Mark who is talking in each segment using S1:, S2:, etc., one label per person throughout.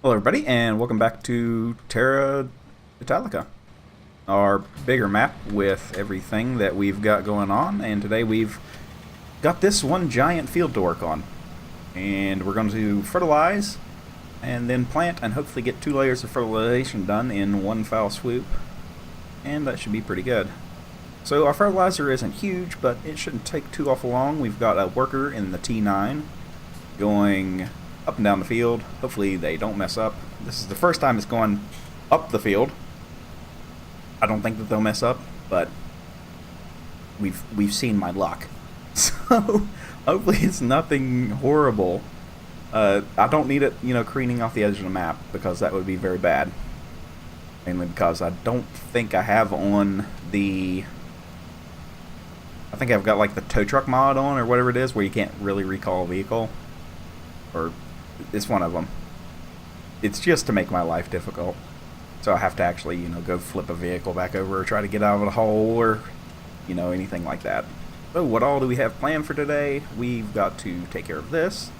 S1: Hello, everybody, and welcome back to Terra Italica, our bigger map with everything that we've got going on. And today we've got this one giant field to work on, and we're going to fertilize and then plant and hopefully get 2 layers of fertilization done in one foul swoop, and that should be pretty good. So our fertilizer isn't huge, but it shouldn't take too awful long. We've got a worker in the T9 going up and down the field. Hopefully they don't mess up. This is the first time it's going up the field. I don't think that they'll mess up, but we've seen my luck. So hopefully it's nothing horrible. I don't need it, careening off the edge of the map, because that would be very bad. Mainly because I don't think I have on the... I think I've got like the tow truck mod on, or whatever it is, where you can't really recall a vehicle. Or it's one of them. It's just to make my life difficult. So I have to actually, go flip a vehicle back over, or try to get out of a hole, or, anything like that. So what all do we have planned for today? We've got to take care of this.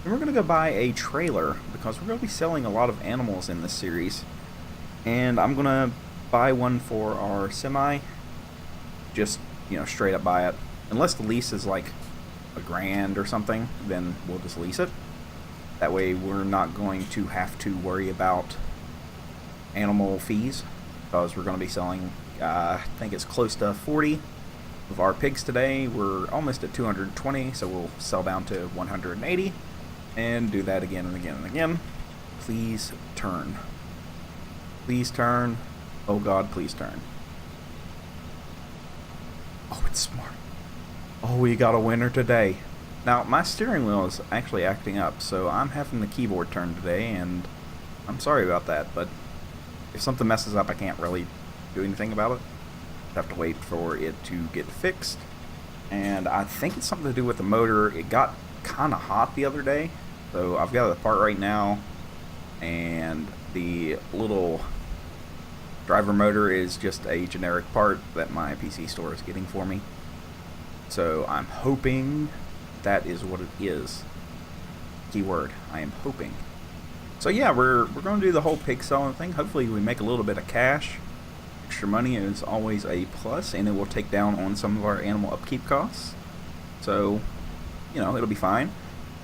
S1: And we're going to go buy a trailer, because we're going to be selling a lot of animals in this series. And I'm going to buy one for our semi. Just, straight up buy it. Unless the lease is like $1,000 or something, then we'll just lease it. That way we're not going to have to worry about animal fees, because we're going to be selling, I think it's close to 40 of our pigs today. We're almost at 220, so we'll sell down to 180 and do that again and again and again. Please turn. Please turn. Oh God, please turn. Oh, it's smart. Oh, we got a winner today. Now, my steering wheel is actually acting up, so I'm having the keyboard turn today, and I'm sorry about that, but if something messes up, I can't really do anything about it. I have to wait for it to get fixed, and I think it's something to do with the motor. It got kind of hot the other day, so I've got the part right now, and the little driver motor is just a generic part that my PC store is getting for me. So I'm hoping that is what it is. Keyword, I am hoping. So yeah, we're going to do the whole pig selling thing. Hopefully we make a little bit of cash. Extra money is always a plus, and it will take down on some of our animal upkeep costs. So, it'll be fine.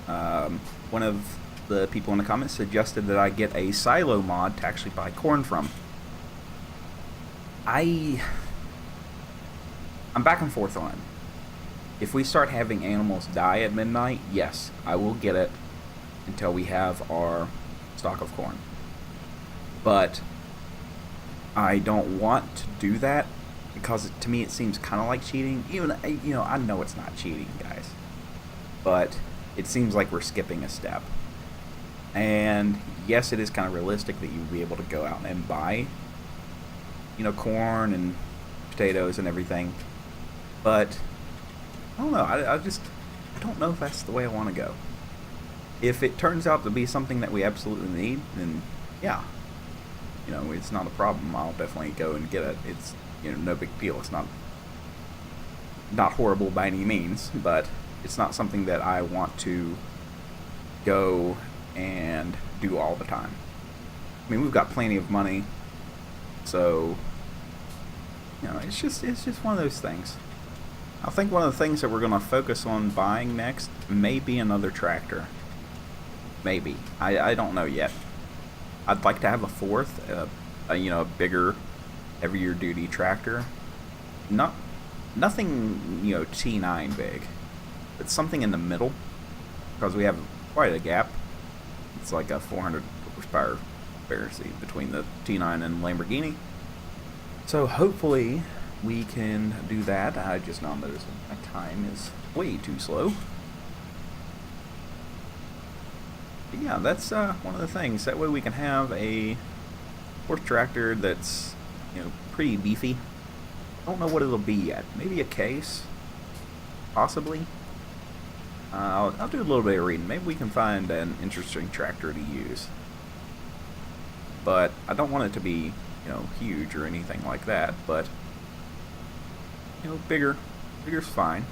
S1: One of the people in the comments suggested that I get a silo mod to actually buy corn from. I'm back and forth on it. If we start having animals die at midnight, yes, I will get it until we have our stock of corn. But I don't want to do that, because to me it seems kind of like cheating. Even, I know it's not cheating, guys. But it seems like we're skipping a step. And yes, it is kind of realistic that you'll be able to go out and buy, corn and potatoes and everything. But I don't know. I don't know if that's the way I want to go. If it turns out to be something that we absolutely need, then yeah, it's not a problem. I'll definitely go and get it. It's no big deal. It's not horrible by any means, but it's not something that I want to go and do all the time. I mean, we've got plenty of money, so it's just one of those things. I think one of the things that we're going to focus on buying next may be another tractor. Maybe. I don't know yet. I'd like to have a fourth, a bigger, heavier duty tractor. Nothing, T9 big, but something in the middle, because we have quite a gap. It's like a 400 horsepower comparison between the T9 and Lamborghini. So hopefully we can do that. I just now noticed my time is way too slow. But yeah, that's one of the things. That way we can have a horse tractor that's, pretty beefy. I don't know what it'll be yet. Maybe a case? Possibly? I'll do a little bit of reading. Maybe we can find an interesting tractor to use. But I don't want it to be, huge or anything like that, but bigger's fine.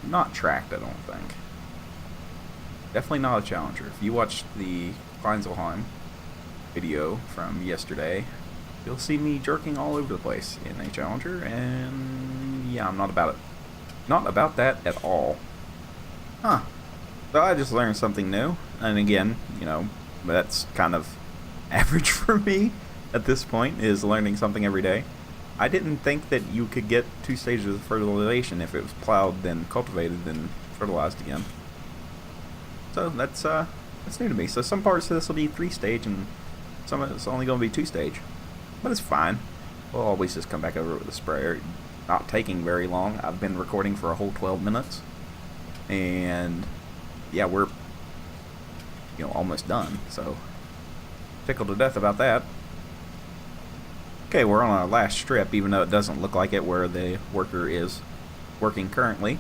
S1: Not tracked, I don't think. Definitely not a Challenger. If you watched the Kleinzelheim video from yesterday, you'll see me jerking all over the place in a Challenger, and yeah, I'm not about it. Not about that at all. Huh. So I just learned something new, and again, you know, that's kind of average for me at this point, is learning something every day. I didn't think that you could get 2 stages of fertilization if it was plowed, then cultivated, then fertilized again. So that's new to me. So some parts of this will be 3-stage, and some of it's only going to be 2-stage. But it's fine. We'll always just come back over it with a sprayer. Not taking very long. I've been recording for a whole 12 minutes. And yeah, we're, you know, almost done. So tickled to death about that. Okay, we're on our last strip, even though it doesn't look like it where the worker is working currently.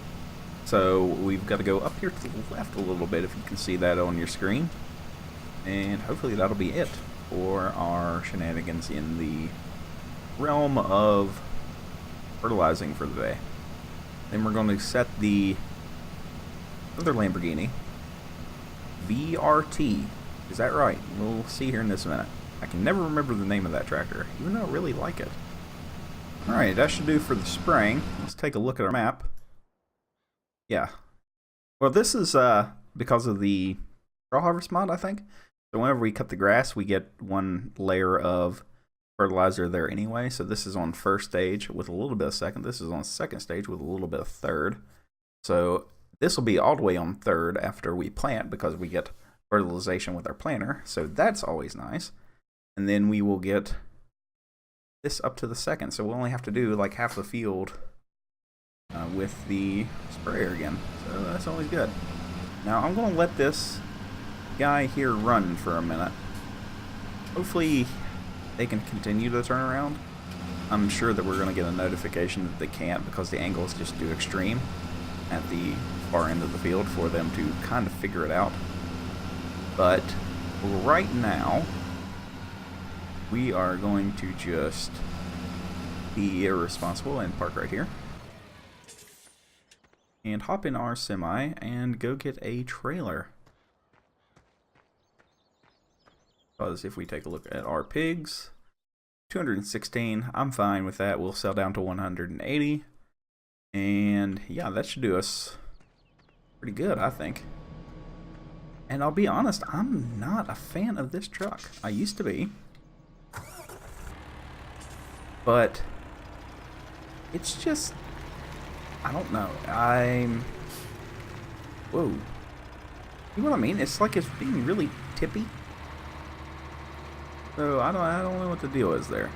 S1: So we've got to go up here to the left a little bit, if you can see that on your screen. And hopefully that'll be it for our shenanigans in the realm of fertilizing for the day. Then we're going to set the other Lamborghini, VRT. Is that right? We'll see here in this minute. I can never remember the name of that tractor, even though I really like it. Alright, that should do for the spraying. Let's take a look at our map. Yeah. Well, this is because of the straw harvest mod, I think. So whenever we cut the grass, we get 1 layer of fertilizer there anyway. So this is on 1st stage with a little bit of 2nd. This is on 2nd stage with a little bit of 3rd. So this will be all the way on 3rd after we plant, because we get fertilization with our planter. So that's always nice. And then we will get this up to the 2nd. So we'll only have to do like half the field with the sprayer again. So that's always good. Now I'm going to let this guy here run for a minute. Hopefully they can continue to turn around. I'm sure that we're going to get a notification that they can't, because the angle is just too extreme at the far end of the field for them to kind of figure it out. But right now, we are going to just be irresponsible and park right here. And hop in our semi and go get a trailer. Because if we take a look at our pigs, 216, I'm fine with that. We'll sell down to 180. And yeah, that should do us pretty good, I think. And I'll be honest, I'm not a fan of this truck. I used to be. But it's just, I don't know. Whoa. You know what I mean? It's like it's being really tippy. So I don't know what the deal is there.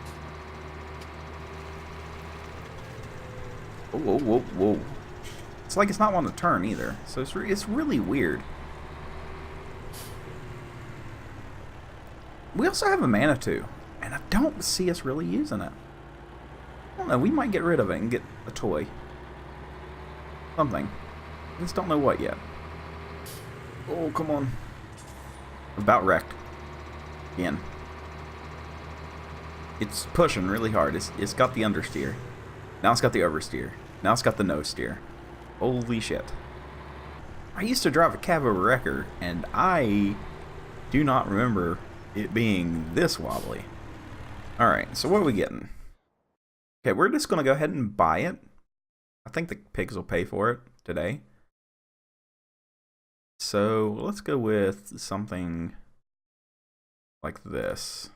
S1: Whoa, whoa, whoa. It's like it's not wanting to turn either. So it's really weird. We also have a Manitou, and I don't see us really using it. I don't know, we might get rid of it and get a toy. Something. I just don't know what yet. Oh, come on. About wrecked. Again. It's pushing really hard. It's got the understeer. Now it's got the oversteer. Now it's got the no steer. Holy shit. I used to drive a Cavo Wrecker, and I do not remember it being this wobbly. Alright, so what are we getting? Okay, we're just going to go ahead and buy it. I think the pigs will pay for it today. So let's go with something like this.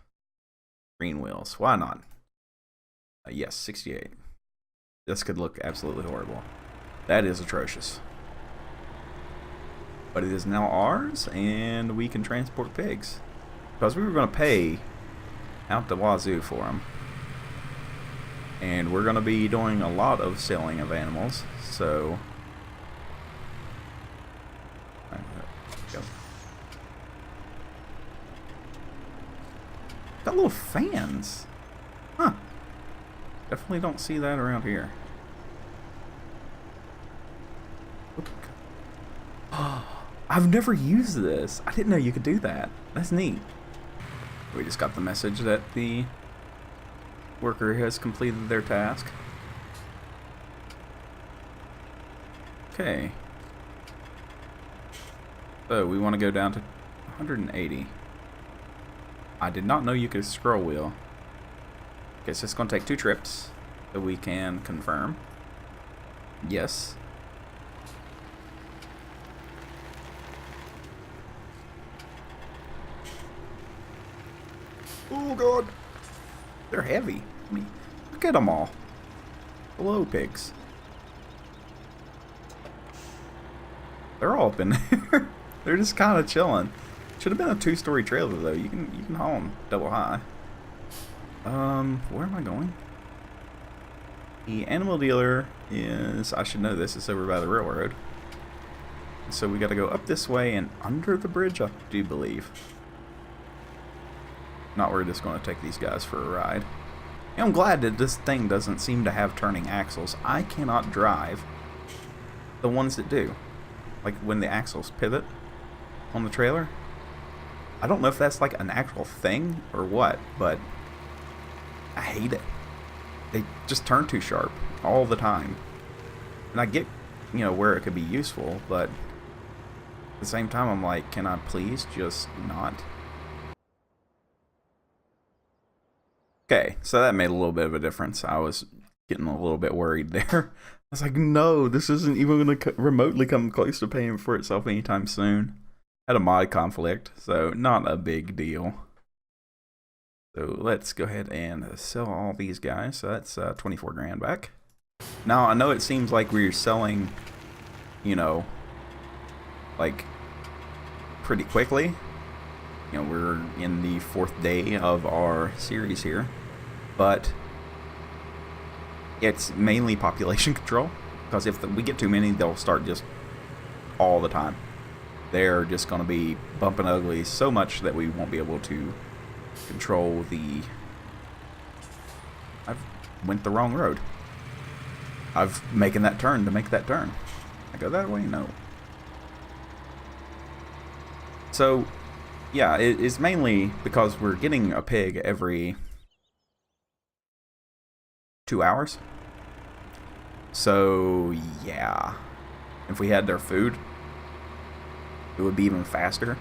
S1: Green wheels. Why not? Yes, 68. This could look absolutely horrible. That is atrocious. But it is now ours, and we can transport pigs. Because we were going to pay out the wazoo for them. And we're going to be doing a lot of selling of animals, so... Go. Got little fans. Huh. Definitely don't see that around here. Oh, I've never used this. I didn't know you could do that. That's neat. We just got the message that the worker has completed their task. Okay. So we want to go down to 180. I did not know you could scroll wheel. Okay, so it's going to take 2 trips so we can confirm. Yes. Oh god, they're heavy. I mean, look at them all. Hello, pigs. They're all up in there. They're just kind of chilling. Should have been a 2-story trailer though. You can haul them double high. Where am I going? The animal dealer is, I should know this, it's over by the railroad. So we got to go up this way and under the bridge, I do believe. Not, we're just going to take these guys for a ride. I'm glad that this thing doesn't seem to have turning axles. I cannot drive the ones that do. Like when the axles pivot on the trailer. I don't know if that's like an actual thing or what, but I hate it. They just turn too sharp all the time. And I get, you know, where it could be useful, but at the same time I'm like, can I please just not? Okay, so that made a little bit of a difference. I was getting a little bit worried there. I was like, no, this isn't even going to remotely come close to paying for itself anytime soon. Had a mod conflict, so not a big deal. So let's go ahead and sell all these guys. So that's 24 grand back. Now, I know it seems like we're selling, you know, like pretty quickly. You know, we're in the 4th day of our series here, but it's mainly population control, because if we get too many, they'll start just all the time. They're just going to be bumping ugly so much that we won't be able to control the... I've went the wrong road. I've making that turn to make that turn. I go that way? No. So yeah, it's mainly because we're getting a pig every 2 hours. So yeah, if we had their food, it would be even faster.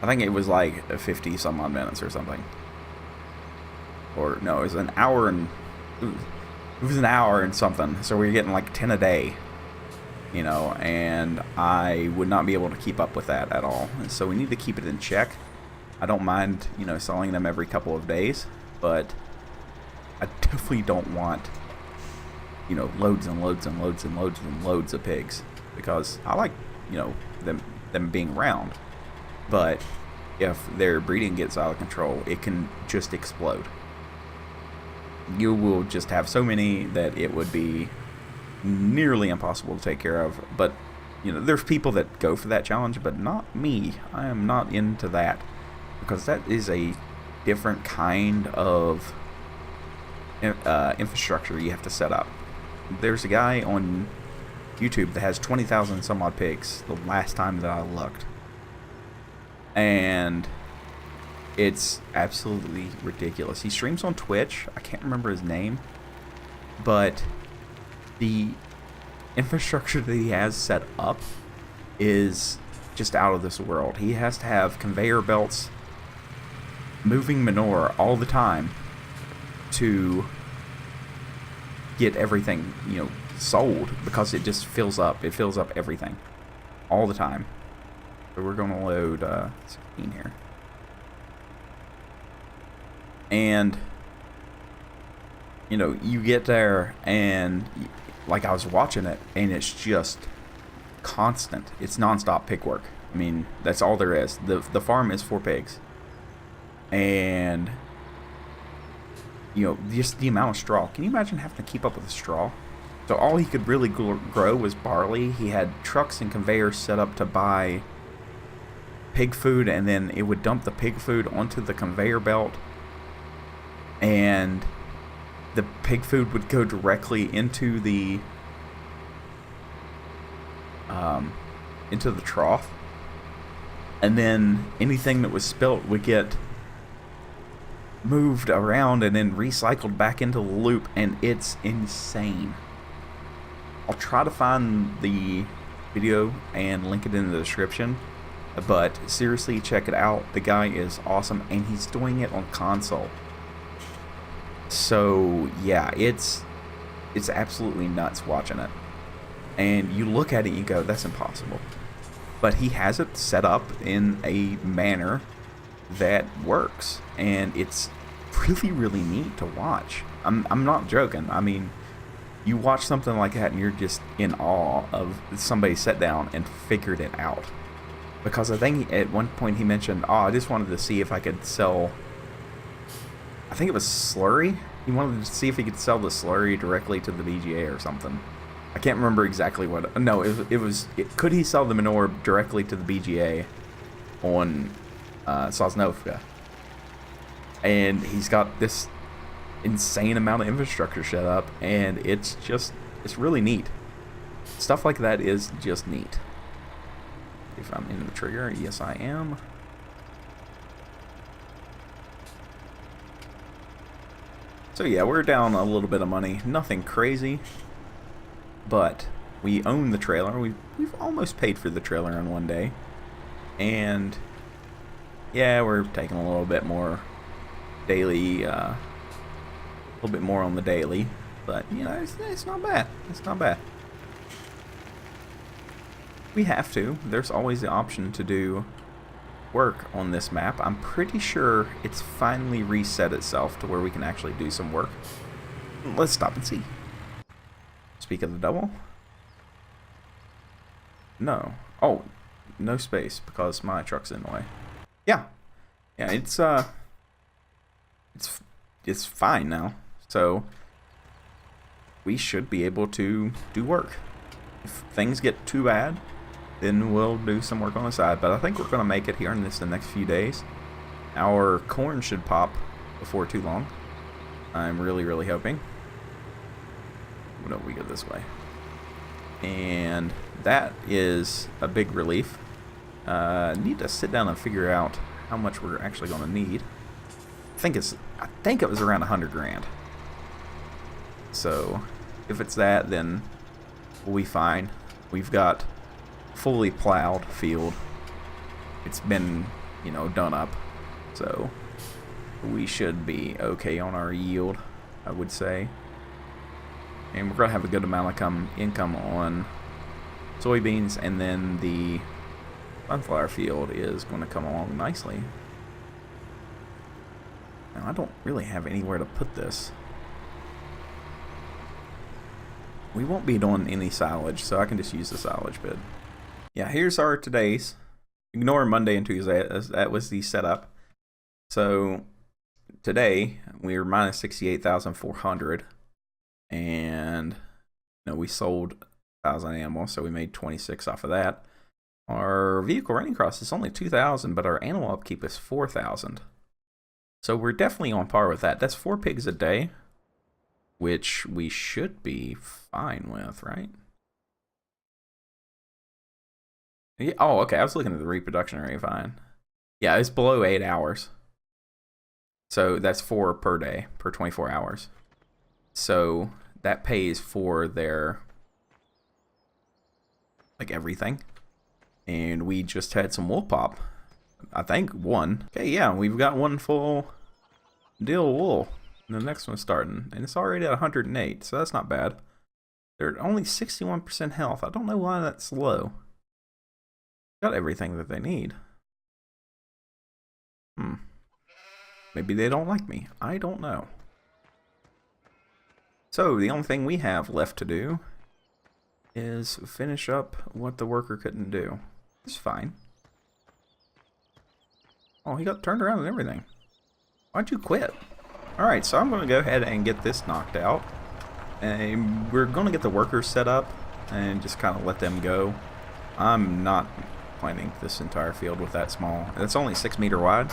S1: I think it was like 50 some odd minutes or something. Or no, it was an hour and it was an hour and something. So we were getting like 10 a day, you know, and I would not be able to keep up with that at all. And so we need to keep it in check. I don't mind, you know, selling them every couple of days, but I definitely don't want, you know, loads and loads and loads and loads and loads of pigs, because I like, you know, them being around. But if their breeding gets out of control, it can just explode. You will just have so many that it would be nearly impossible to take care of. But, you know, there's people that go for that challenge, but not me. I am not into that, because that is a different kind of infrastructure you have to set up. There's a guy on YouTube that has 20,000 some odd pigs the last time that I looked. And it's absolutely ridiculous. He streams on Twitch. I can't remember his name, but the infrastructure that he has set up is just out of this world. He has to have conveyor belts moving manure all the time to get everything, you know, sold, because it just fills up. It fills up everything all the time. So we're going to load 16 here. And, you know, you get there and, like, I was watching it, and it's just constant. It's non-stop pig work. I mean, that's all there is. The farm is 4 pigs. And, you know, just the amount of straw. Can you imagine having to keep up with the straw? So all he could really grow was barley. He had trucks and conveyors set up to buy pig food, and then it would dump the pig food onto the conveyor belt, and the pig food would go directly into the trough, and then anything that was spilt would get moved around and then recycled back into the loop. And it's insane. I'll try to find the video and link it in the description. But seriously, check it out. The guy is awesome, and he's doing it on console. So yeah, it's absolutely nuts watching it. And you look at it, and you go, "That's impossible." But he has it set up in a manner that works, and it's really, really neat to watch. I'm not joking. I mean, you watch something like that, and you're just in awe of somebody sat down and figured it out. Because I think at one point he mentioned, "Oh, I just wanted to see if I could sell." I think it was slurry. He wanted to see if he could sell the slurry directly to the BGA or something. I can't remember exactly what. No, could he sell the manure directly to the BGA on Sosnovka? And he's got this insane amount of infrastructure set up, and it's really neat. Stuff like that is just neat. If I'm into the trigger, yes I am. So yeah, we're down a little bit of money. Nothing crazy. But we own the trailer. We've almost paid for the trailer in one day. And yeah, we're taking a little bit more daily, a little bit more on the daily. But, you know, it's not bad. It's not bad. We have to. There's always the option to do work on this map. I'm pretty sure it's finally reset itself to where we can actually do some work. Let's stop and see. Speak of the double. No. Oh, no space because my truck's in the way. Yeah. Yeah, it's fine now. So we should be able to do work. If things get too bad, then we'll do some work on the side. But I think we're going to make it here in the next few days. Our corn should pop before too long. I'm really, really hoping. No, we go this way. And that is a big relief. Need to sit down and figure out how much we're actually going to need. I think it was around 100 grand. So if it's that, then we'll be fine. We've got fully plowed field. It's been, you know, done up. So we should be okay on our yield, I would say. And we're going to have a good amount of income on soybeans, and then the sunflower field is going to come along nicely. Now, I don't really have anywhere to put this. We won't be doing any silage, so I can just use the silage bid. Yeah, here's our today's. Ignore Monday and Tuesday. That was the setup. So today we're minus 68,400, and you know, we sold 1,000 animals, so we made 26 off of that. Our vehicle running cost is only 2,000, but our animal upkeep is 4,000. So we're definitely on par with that. That's 4 pigs a day, which we should be fine with, right? Yeah, oh, okay. I was looking at the reproduction rate. Fine. Yeah, it's below 8 hours. So that's 4 per day, per 24 hours. So that pays for their, like, everything. And we just had some wool pop. I think one. Okay, yeah, we've got one full deal of wool. And the next one's starting. And it's already at 108, so that's not bad. They're only 61% health. I don't know why that's low. Got everything that they need. Maybe they don't like me. I don't know. So the only thing we have left to do is finish up what the worker couldn't do. It's fine. Oh, he got turned around and everything. Why'd you quit? Alright, so I'm going to go ahead and get this knocked out. And we're going to get the workers set up and just kind of let them go. I'm not planting this entire field with that small. It's only 6 meter wide.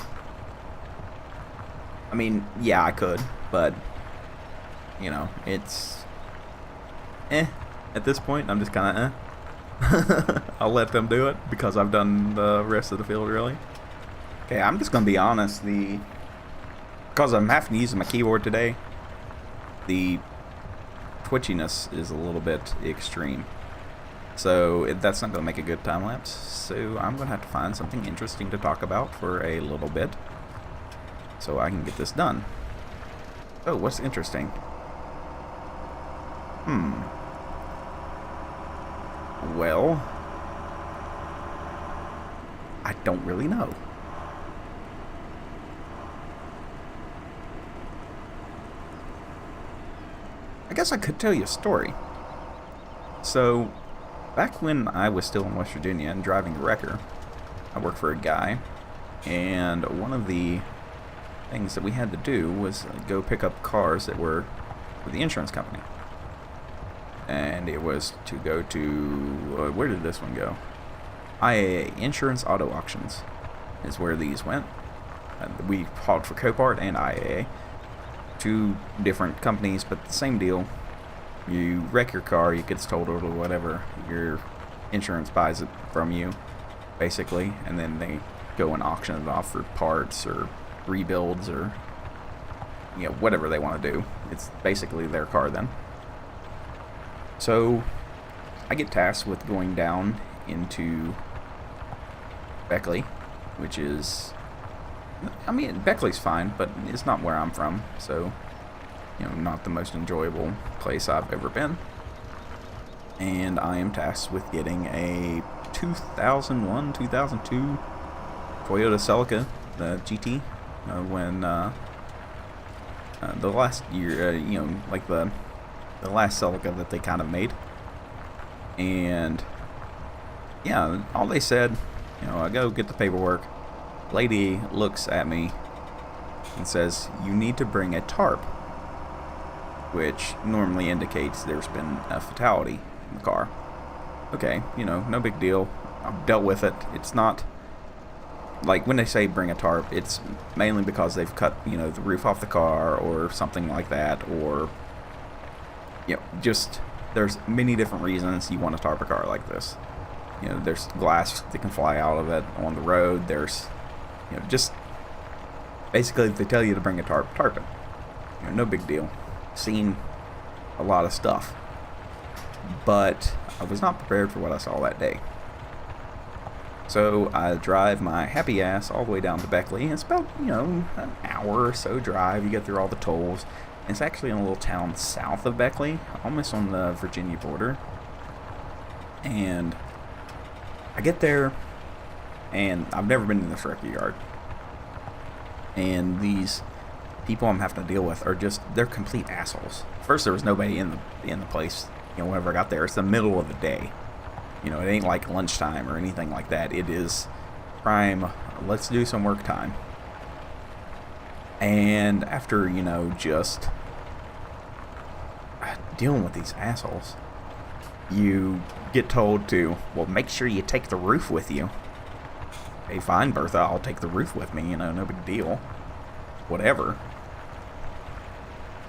S1: I mean, yeah, I could, but, you know, it's at this point, I'm just kind of I'll let them do it because I've done the rest of the field, really. Okay, I'm just going to be honest. Because I'm having to use my keyboard today, the twitchiness is a little bit extreme. So that's not going to make a good time lapse. So I'm going to have to find something interesting to talk about for a little bit, so I can get this done. Oh, what's interesting? Well, I don't really know. I guess I could tell you a story. So, back when I was still in West Virginia and driving a wrecker, I worked for a guy, and one of the things that we had to do was go pick up cars that were for the insurance company. And it was to go to, where did this one go? IAA, Insurance Auto Auctions, is where these went. We hauled for Copart and IAA. Two different companies, but the same deal. You wreck your car, it gets totaled or whatever, your insurance buys it from you, basically, and then they go and auction it off for parts or rebuilds or, you know, whatever they want to do. It's basically their car then. So I get tasked with going down into Beckley, which is, I mean, Beckley's fine, but it's not where I'm from, so, you know, not the most enjoyable place I've ever been. And I am tasked with getting a 2001, 2002 Toyota Celica, the GT, when the last year, you know, like the last Celica that they kind of made. And yeah, all they said, you know, I go get the paperwork. Lady looks at me and says, "You need to bring a tarp," which normally indicates there's been a fatality in the car. Okay, you know, no big deal. I've dealt with it. It's not like when they say bring a tarp, it's mainly because they've cut, you know, the roof off the car or something like that, or, you know, just there's many different reasons you want to tarp a car like this. You know, there's glass that can fly out of it on the road. There's, you know, just basically if they tell you to bring a tarp, tarp it. You know, no big deal. Seen a lot of stuff, but I was not prepared for what I saw that day. So I drive my happy ass all the way down to Beckley. It's about, you know, an hour or so drive. You get through all the tolls. It's actually in a little town south of Beckley, almost on the Virginia border. And I get there, and I've never been in this wrecker yard. And these people I'm having to deal with are just, they're complete assholes. First, there was nobody in the place, you know, whenever I got there. It's the middle of the day. You know, it ain't like lunchtime or anything like that. It is prime, let's do some work time. And after, you know, just dealing with these assholes, you get told to, well, make sure you take the roof with you. Hey, fine, Bertha, I'll take the roof with me, you know, no big deal. Whatever.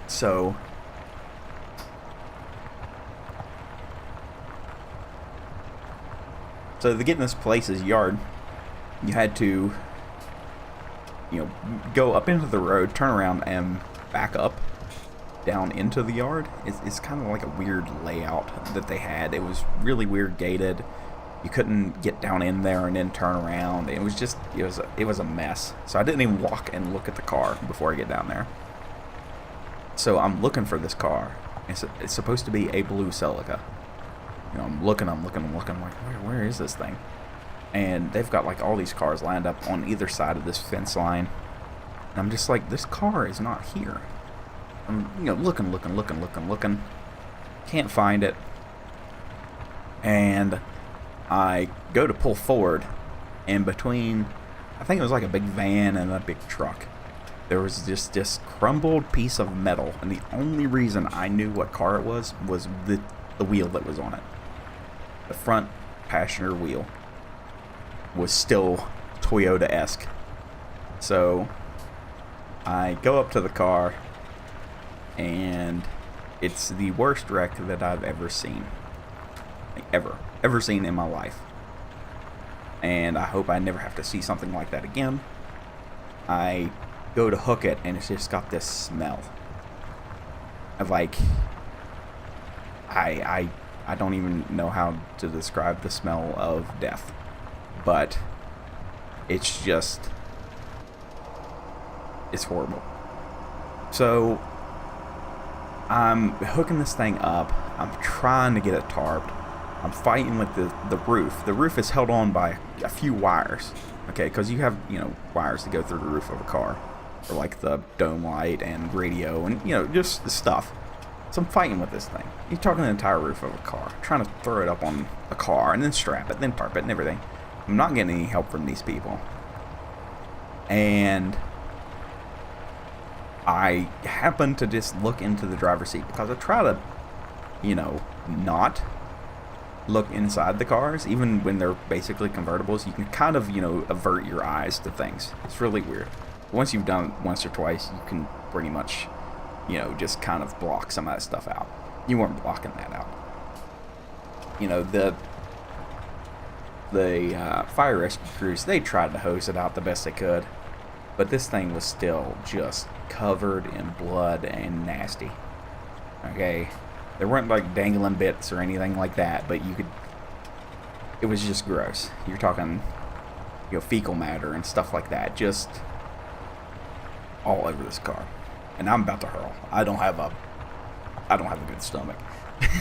S1: So to get in this place's yard, you had to, you know, go up into the road, turn around, and back up down into the yard. It's kind of like a weird layout that they had. It was really weird gated. You couldn't get down in there and then turn around. It was just, it was a mess. So I didn't even walk and look at the car before I get down there. So I'm looking for this car. It's supposed to be a blue Celica. You know, I'm looking, I'm like, where is this thing? And they've got like all these cars lined up on either side of this fence line. And I'm just like, this car is not here. I'm, you know, looking. Can't find it. And I go to pull forward, and between, I think it was like a big van and a big truck, there was just this crumbled piece of metal. And the only reason I knew what car it was the wheel that was on it. The front passenger wheel was still Toyota-esque. So I go up to the car, and it's the worst wreck that I've ever seen. Like, ever seen in my life. And I hope I never have to see something like that again. I go to hook it, and it's just got this smell of like, I I don't even know how to describe the smell of death, but it's just, it's horrible. So I'm hooking this thing up. I'm trying to get it tarped. I'm fighting with the roof. The roof is held on by a few wires, okay, because you have, wires to go through the roof of a car, for like the dome light and radio and, just the stuff. So I'm fighting with this thing. You're talking the entire roof of a car, trying to throw it up on a car and then strap it, then tarp it and everything. I'm not getting any help from these people. And I happen to just look into the driver's seat because I try to, not look inside the cars. Even when they're basically convertibles, you can kind of, avert your eyes to things. It's really weird. Once you've done it once or twice, you can pretty much, just kind of block some of that stuff out. You weren't blocking that out. The fire rescue crews, they tried to hose it out the best they could, but this thing was still just covered in blood and nasty. Okay, there weren't like dangling bits or anything like that, but it was just gross. You're talking, fecal matter and stuff like that, just all over this car. And I'm about to hurl. I don't have a good stomach.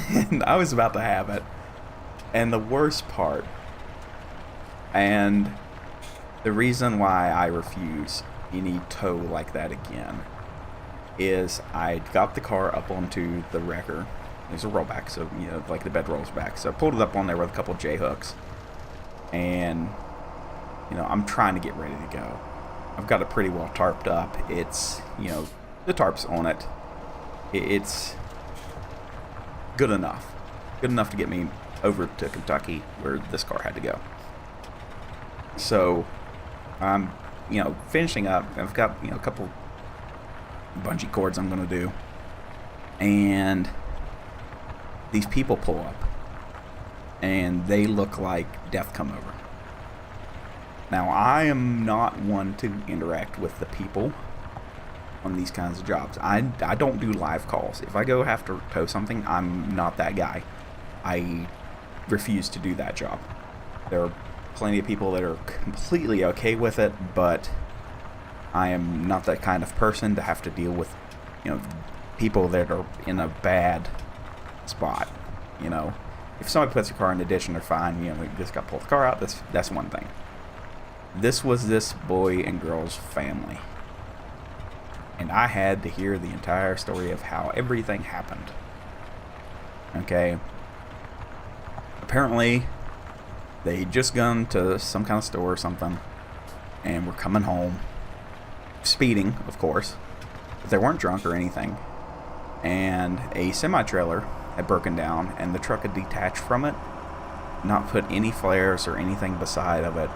S1: And I was about to have it. And the worst part, and the reason why I refuse any tow like that again, is I got the car up onto the wrecker. There's a rollback, so, like the bed rolls back. So I pulled it up on there with a couple of J-hooks. And, I'm trying to get ready to go. I've got it pretty well tarped up. It's, the tarp's on it. It's good enough. Good enough to get me over to Kentucky where this car had to go. So I'm, finishing up. I've got, a couple bungee cords I'm going to do. And these people pull up. And they look like death come over. Now, I am not one to interact with the people on these kinds of jobs. I don't do live calls. If I go have to tow something, I'm not that guy. I refuse to do that job. There are plenty of people that are completely okay with it, but I am not that kind of person to have to deal with, people that are in a bad spot. If somebody puts a car in the ditch and they're fine, they just got to pull the car out, that's one thing. This was this boy and girl's family. And I had to hear the entire story of how everything happened. Okay. Apparently, they just gone to some kind of store or something, and were coming home, speeding, of course, but they weren't drunk or anything. And a semi-trailer had broken down, and the truck had detached from it, not put any flares or anything beside of it,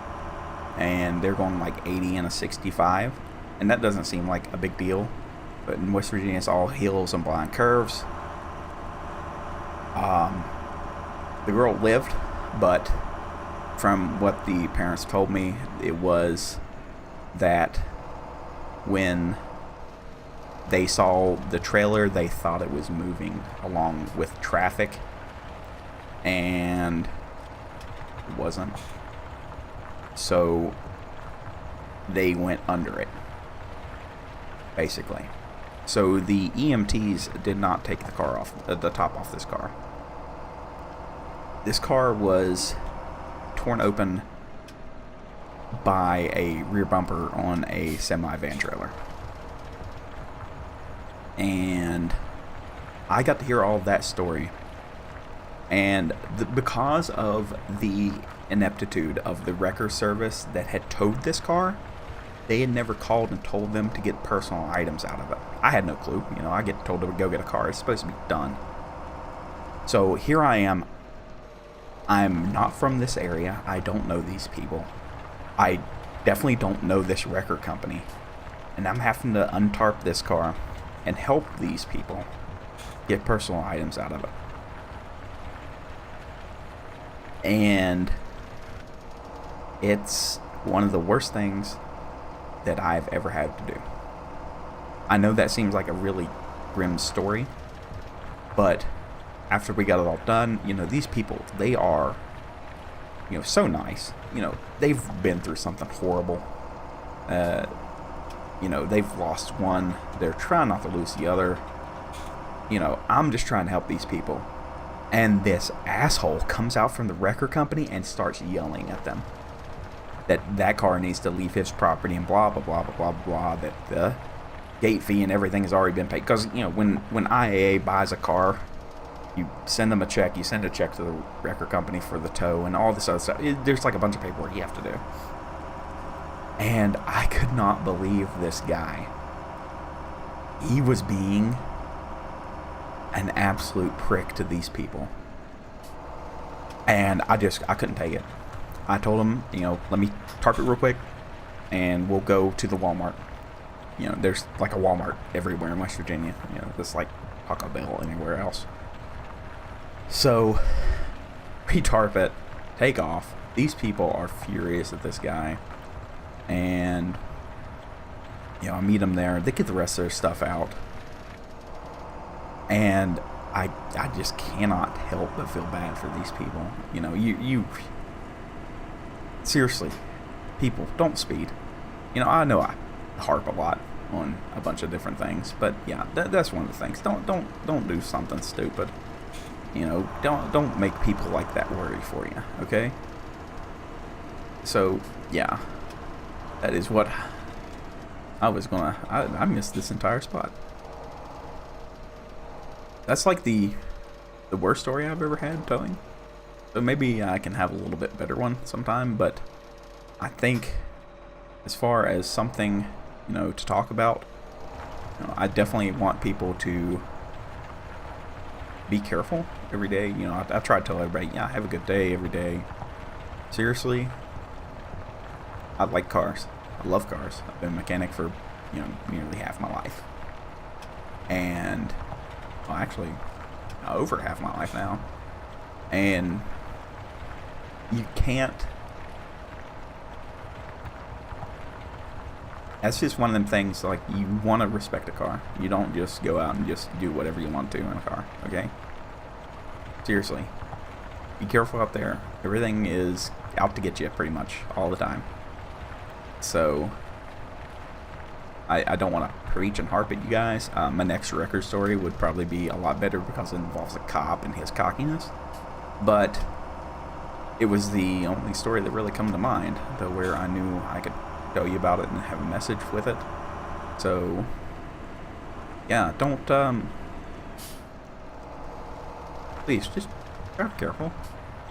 S1: and they're going like 80 and a 65, and that doesn't seem like a big deal, but in West Virginia it's all hills and blind curves. The girl lived, but from what the parents told me, it was that when they saw the trailer, they thought it was moving along with traffic, and it wasn't. So they went under it, basically. So the EMTs did not take the car off, the top off this car. This car was torn open by a rear bumper on a semi-van trailer. And I got to hear all of that story. And because of the ineptitude of the wrecker service that had towed this car, they had never called and told them to get personal items out of it. I had no clue. I get told to go get a car. It's supposed to be done. So here I am. I'm not from this area. I don't know these people. I definitely don't know this wrecker company. And I'm having to untarp this car and help these people get personal items out of it. And it's one of the worst things that I've ever had to do. I know that seems like a really grim story, but after we got it all done, you know, these people, they are, you know, so nice. You know, they've been through something horrible. You know, they've lost one. They're trying not to lose the other. You know, I'm just trying to help these people. And this asshole comes out from the wrecker company and starts yelling at them that car needs to leave his property and blah, blah, blah, blah, blah, blah, that the gate fee and everything has already been paid. Because, you know, when IAA buys a car, you send them a check. You send a check to the wrecker company for the tow and all this other stuff. There's like a bunch of paperwork you have to do. And I could not believe this guy. He was being an absolute prick to these people. And I couldn't take it. I told him, you know, let me tarp it real quick and we'll go to the Walmart. You know, there's like a Walmart everywhere in West Virginia. You know, there's like Taco Bell anywhere else. So, we tarp it, take off. These people are furious at this guy. And, you know, I meet them there. They get the rest of their stuff out. And I just cannot help but feel bad for these people. You know, you seriously, people, don't speed. You know I harp a lot on a bunch of different things, but yeah, that's one of the things. Don't do something stupid. You know, don't make people like that worry for you, okay? So, yeah. That is what I was gonna... I missed this entire spot. That's like the worst story I've ever had telling. So maybe I can have a little bit better one sometime, but I think as far as something, you know, to talk about, you know, I definitely want people to be careful every day. You know, I try to tell everybody, yeah, have a good day every day. Seriously, I like cars. I love cars. I've been a mechanic for, you know, nearly half my life. And, well, actually, over half my life now. And you can't... That's just one of them things, like, you want to respect a car. You don't just go out and just do whatever you want to in a car, okay? Seriously. Be careful out there. Everything is out to get you pretty much all the time. So, I don't want to preach and harp at you guys. My next record story would probably be a lot better because it involves a cop and his cockiness. But it was the only story that really come to mind, though, where I knew I could tell you about it and have a message with it. So, yeah, don't, please, just drive careful.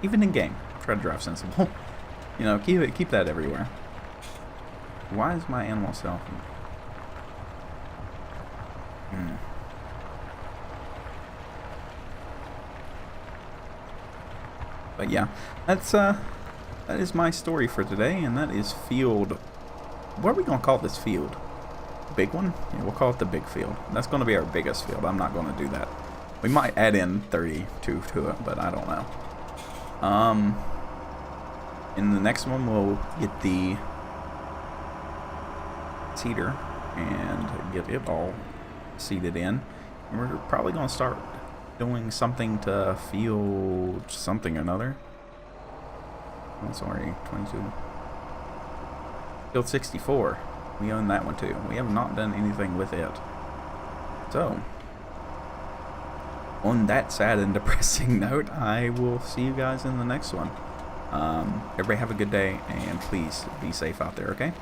S1: Even in game, try to drive sensible. You know, keep that everywhere. Why is my animal selfie? But yeah, that is my story for today, and that is field. What are we gonna call this field? Big one? Yeah, we'll call it the big field. That's gonna be our biggest field. I'm not gonna do that. We might add in 32 to it, but I don't know. In the next one, we'll get the seeder and get it all seeded in. And we're probably gonna start doing something to field something or another. Oh, sorry, 22. Field 64. We own that one too. We have not done anything with it. So, on that sad and depressing note, I will see you guys in the next one. Everybody have a good day, and please be safe out there, okay?